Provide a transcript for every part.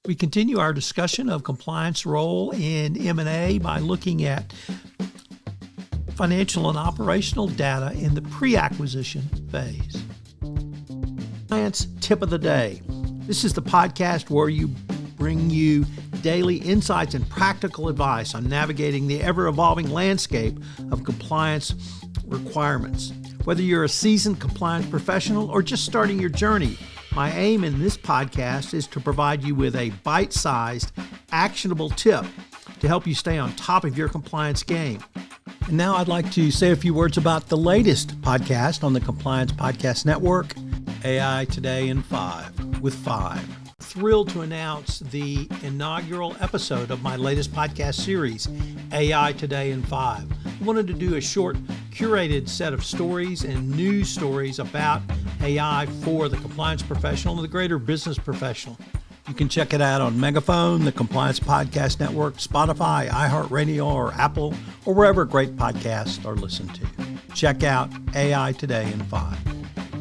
We continue our discussion of compliance role in M&A by looking at financial and operational data in the pre-acquisition phase. Compliance tip of the day. This is the podcast where you bring you daily insights and practical advice on navigating the ever-evolving landscape of compliance requirements. Whether you're a seasoned compliance professional or just starting your journey, my aim in this podcast is to provide you with a bite-sized, actionable tip to help you stay on top of your compliance game. And now I'd like to say a few words about the latest podcast on the Compliance Podcast Network, AI Today in 5 with 5. Thrilled to announce the inaugural episode of my latest podcast series, AI Today in 5. I wanted to do a short, curated set of stories and news stories about AI for the compliance professional and the greater business professional. You can check it out on Megaphone, the Compliance Podcast Network, Spotify, iHeartRadio, or Apple, or wherever great podcasts are listened to. Check out AI Today in 5.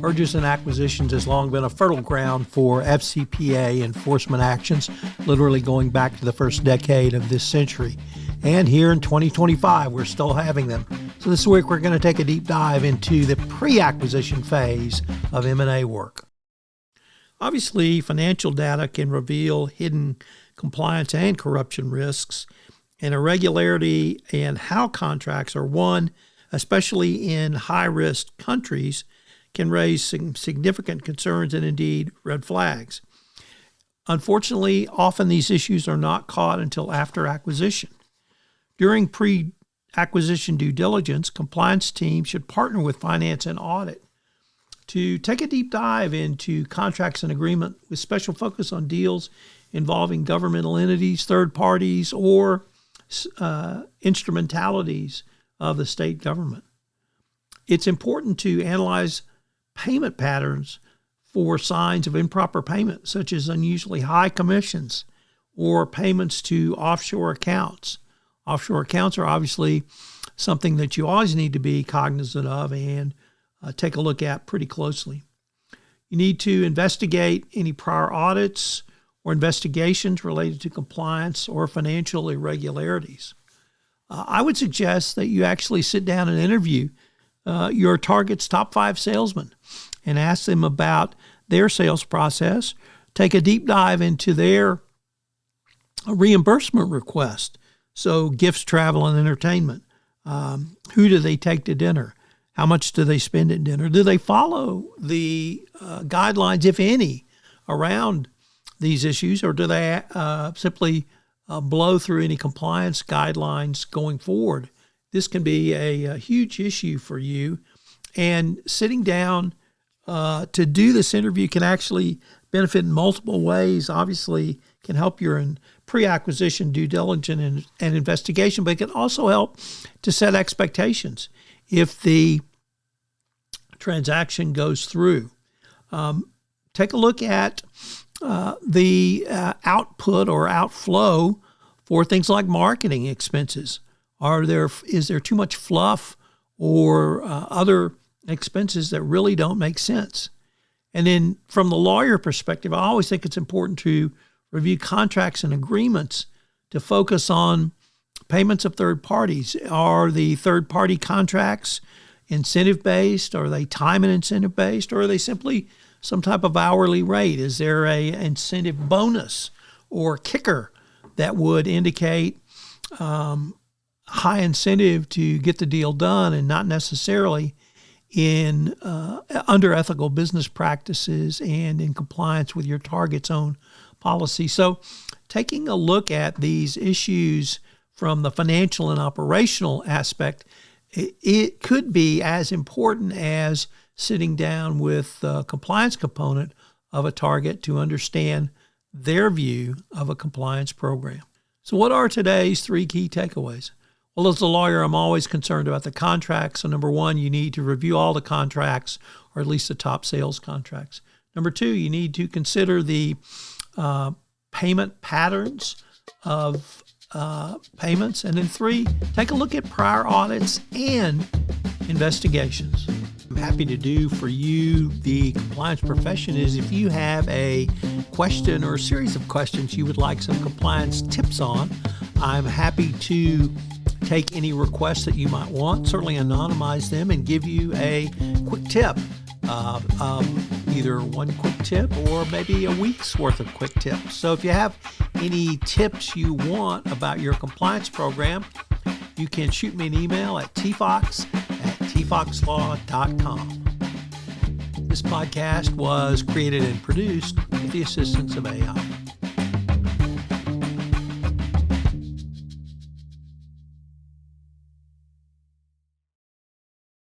Mergers and acquisitions has long been a fertile ground for FCPA enforcement actions, literally going back to the first decade of this century. And here in 2025, we're still having them. So this week, we're going to take a deep dive into the pre-acquisition phase of M&A work. Obviously, financial data can reveal hidden compliance and corruption risks, and irregularity in how contracts are won, especially in high-risk countries, can raise some significant concerns and indeed red flags. Unfortunately, often these issues are not caught until after acquisition. During pre-acquisition due diligence, compliance teams should partner with finance and audit to take a deep dive into contracts and agreement with special focus on deals involving governmental entities, third parties, or instrumentalities of the state government. It's important to analyze payment patterns for signs of improper payment, such as unusually high commissions or payments to offshore accounts. Offshore accounts are obviously something that you always need to be cognizant of and take a look at pretty closely. You need to investigate any prior audits or investigations related to compliance or financial irregularities. I would suggest that you actually sit down and interview your target's top 5 salesmen and ask them about their sales process. Take a deep dive into their reimbursement request. So gifts, travel, and entertainment. Who do they take to dinner? How much do they spend at dinner? Do they follow the guidelines, if any, around these issues, or do they simply blow through any compliance guidelines going forward? This can be a huge issue for you. And sitting down to do this interview can actually benefit in multiple ways. Obviously, can help you in pre-acquisition due diligence and investigation, but it can also help to set expectations if the transaction goes through. Take a look at the output or outflow for things like marketing expenses. Is there too much fluff or other expenses that really don't make sense? And then from the lawyer perspective, I always think it's important to review contracts and agreements to focus on payments of third parties. Are the third-party contracts incentive-based? Are they time and incentive-based? Or are they simply some type of hourly rate? Is there a incentive bonus or kicker that would indicate high incentive to get the deal done and not necessarily in under ethical business practices and in compliance with your target's own policy? So taking a look at these issues from the financial and operational aspect, it could be as important as sitting down with the compliance component of a target to understand their view of a compliance program. So what are today's 3 key takeaways? Well, as a lawyer, I'm always concerned about the contracts. So number 1, you need to review all the contracts, or at least the top sales contracts. Number 2, you need to consider the payment patterns of payments. And then 3, take a look at prior audits and investigations. happy to do for you, the compliance profession, is if you have a question or a series of questions you would like some compliance tips on, I'm happy to take any requests that you might want, certainly anonymize them, and give you a quick tip. Either one quick tip or maybe a week's worth of quick tips. So if you have any tips you want about your compliance program, you can shoot me an email at tfox@tfoxlaw.com. This podcast was created and produced with the assistance of AI.